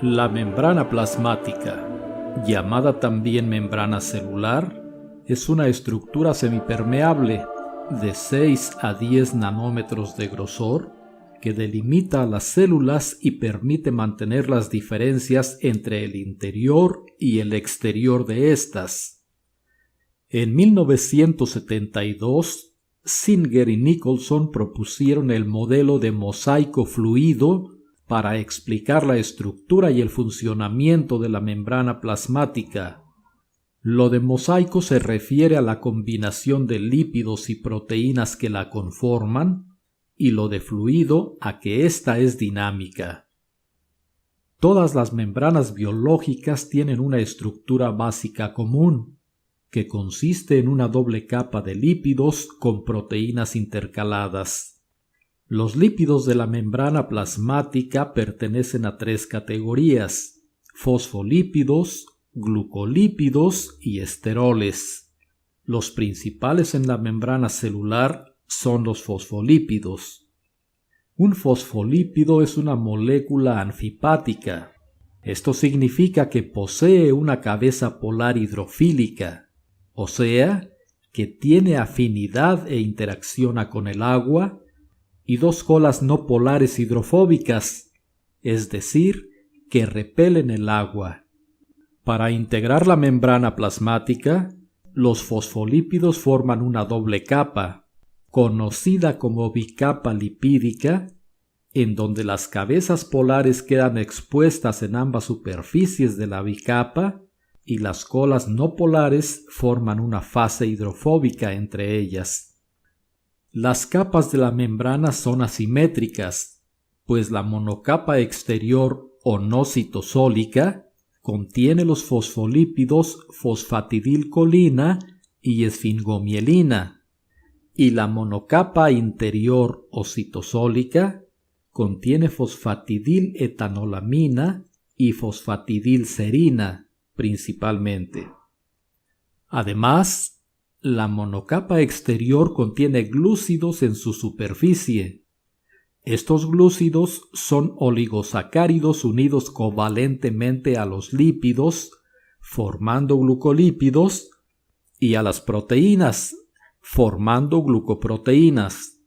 La membrana plasmática, llamada también membrana celular, es una estructura semipermeable de 6 a 10 nanómetros de grosor que delimita a las células y permite mantener las diferencias entre el interior y el exterior de estas. En 1972, Singer y Nicholson propusieron el modelo de mosaico fluido para explicar la estructura y el funcionamiento de la membrana plasmática. Lo de mosaico se refiere a la combinación de lípidos y proteínas que la conforman, y lo de fluido a que ésta es dinámica. Todas las membranas biológicas tienen una estructura básica común, que consiste en una doble capa de lípidos con proteínas intercaladas. Los lípidos de la membrana plasmática pertenecen a 3 categorías: fosfolípidos, glucolípidos y esteroles. Los principales en la membrana celular son los fosfolípidos. Un fosfolípido es una molécula anfipática. Esto significa que posee una cabeza polar hidrofílica, o sea, que tiene afinidad e interacciona con el agua, y 2 colas no polares hidrofóbicas, es decir, que repelen el agua. Para integrar la membrana plasmática, los fosfolípidos forman una doble capa, conocida como bicapa lipídica, en donde las cabezas polares quedan expuestas en ambas superficies de la bicapa y las colas no polares forman una fase hidrofóbica entre ellas. Las capas de la membrana son asimétricas, pues la monocapa exterior o no citosólica contiene los fosfolípidos fosfatidilcolina y esfingomielina, y la monocapa interior o citosólica contiene fosfatidiletanolamina y fosfatidilserina principalmente. Además, la monocapa exterior contiene glúcidos en su superficie. Estos glúcidos son oligosacáridos unidos covalentemente a los lípidos, formando glucolípidos, y a las proteínas, formando glucoproteínas.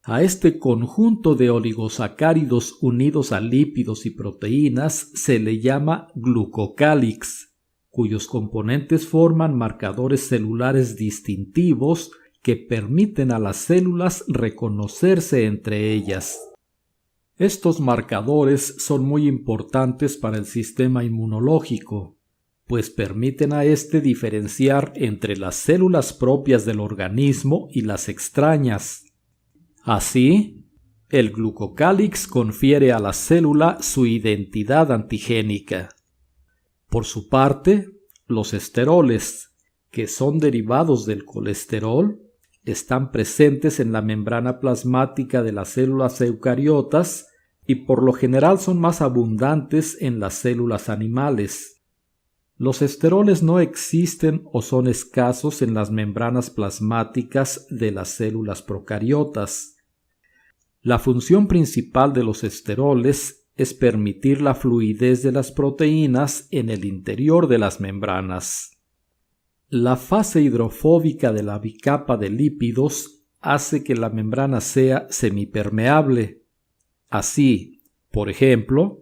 A este conjunto de oligosacáridos unidos a lípidos y proteínas se le llama glucocálix, cuyos componentes forman marcadores celulares distintivos que permiten a las células reconocerse entre ellas. Estos marcadores son muy importantes para el sistema inmunológico, pues permiten a éste diferenciar entre las células propias del organismo y las extrañas. Así, el glucocálix confiere a la célula su identidad antigénica. Por su parte, los esteroles, que son derivados del colesterol, están presentes en la membrana plasmática de las células eucariotas y por lo general son más abundantes en las células animales. Los esteroles no existen o son escasos en las membranas plasmáticas de las células procariotas. La función principal de los esteroles es permitir la fluidez de las proteínas en el interior de las membranas. La fase hidrofóbica de la bicapa de lípidos hace que la membrana sea semipermeable. Así, por ejemplo,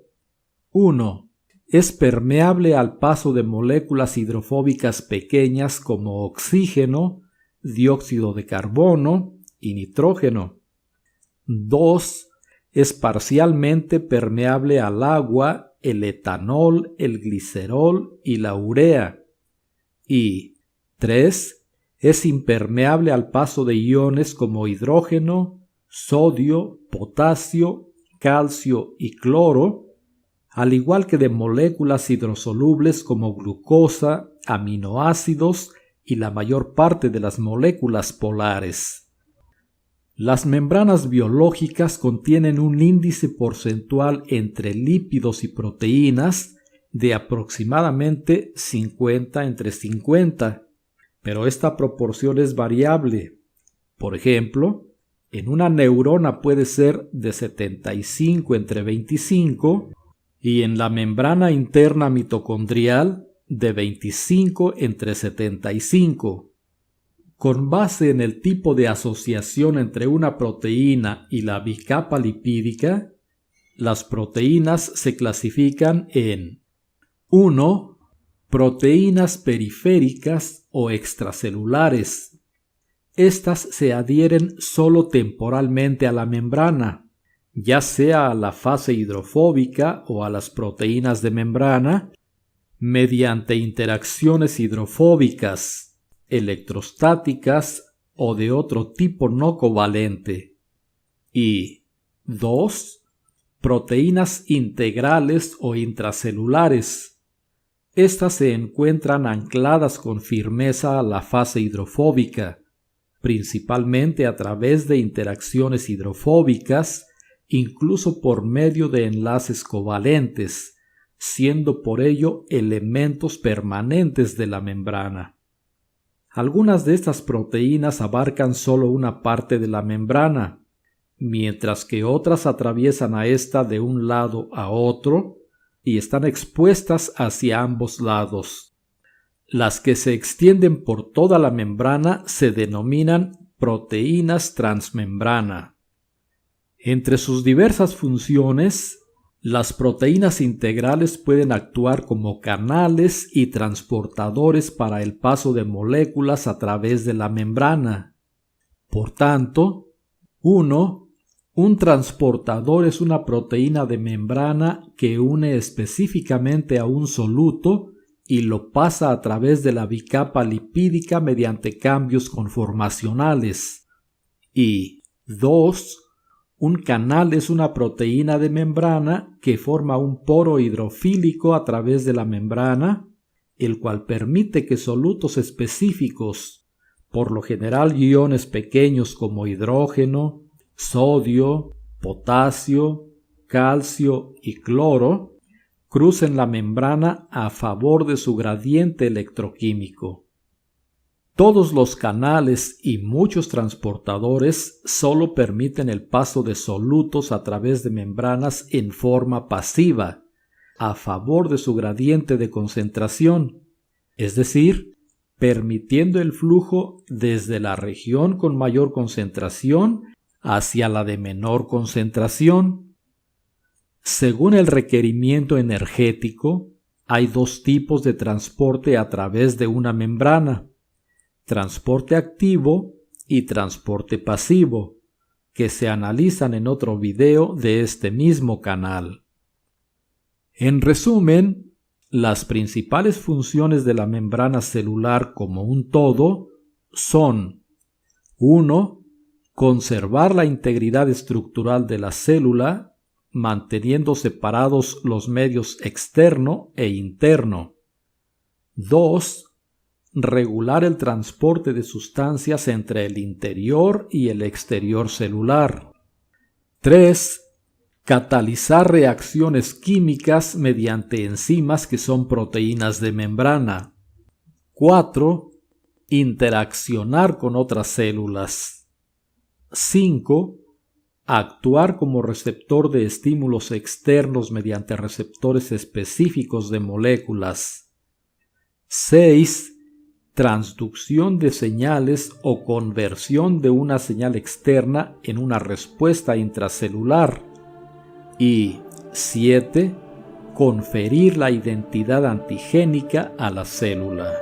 1. Es permeable al paso de moléculas hidrofóbicas pequeñas como oxígeno, dióxido de carbono y nitrógeno. 2. Es parcialmente permeable al agua, el etanol, el glicerol y la urea. Y 3. Es impermeable al paso de iones como hidrógeno, sodio, potasio, calcio y cloro, al igual que de moléculas hidrosolubles como glucosa, aminoácidos y la mayor parte de las moléculas polares. Las membranas biológicas contienen un índice porcentual entre lípidos y proteínas de aproximadamente 50-50, pero esta proporción es variable. Por ejemplo, en una neurona puede ser de 75/25 y en la membrana interna mitocondrial de 25/75. Con base en el tipo de asociación entre una proteína y la bicapa lipídica, las proteínas se clasifican en 1. Proteínas periféricas o extracelulares. Estas se adhieren solo temporalmente a la membrana, ya sea a la fase hidrofóbica o a las proteínas de membrana, mediante interacciones hidrofóbicas, electrostáticas o de otro tipo no covalente. Y 2. Proteínas integrales o intracelulares. Estas se encuentran ancladas con firmeza a la fase hidrofóbica, principalmente a través de interacciones hidrofóbicas, incluso por medio de enlaces covalentes, siendo por ello elementos permanentes de la membrana. Algunas de estas proteínas abarcan solo una parte de la membrana, mientras que otras atraviesan a ésta de un lado a otro y están expuestas hacia ambos lados. Las que se extienden por toda la membrana se denominan proteínas transmembrana. Entre sus diversas funciones, las proteínas integrales pueden actuar como canales y transportadores para el paso de moléculas a través de la membrana. Por tanto, 1. Un transportador es una proteína de membrana que une específicamente a un soluto y lo pasa a través de la bicapa lipídica mediante cambios conformacionales. Y 2. Un canal es una proteína de membrana que forma un poro hidrofílico a través de la membrana, el cual permite que solutos específicos, por lo general iones pequeños como hidrógeno, sodio, potasio, calcio y cloro, crucen la membrana a favor de su gradiente electroquímico. Todos los canales y muchos transportadores solo permiten el paso de solutos a través de membranas en forma pasiva, a favor de su gradiente de concentración, es decir, permitiendo el flujo desde la región con mayor concentración hacia la de menor concentración. Según el requerimiento energético, hay dos tipos de transporte a través de una membrana: transporte activo y transporte pasivo, que se analizan en otro video de este mismo canal. En resumen, las principales funciones de la membrana celular como un todo son: 1. Conservar la integridad estructural de la célula, manteniendo separados los medios externo e interno. 2. Regular el transporte de sustancias entre el interior y el exterior celular. 3. Catalizar reacciones químicas mediante enzimas que son proteínas de membrana. 4. Interaccionar con otras células. 5. Actuar como receptor de estímulos externos mediante receptores específicos de moléculas. 6. Transducción de señales o conversión de una señal externa en una respuesta intracelular. Y 7. Conferir la identidad antigénica a la célula.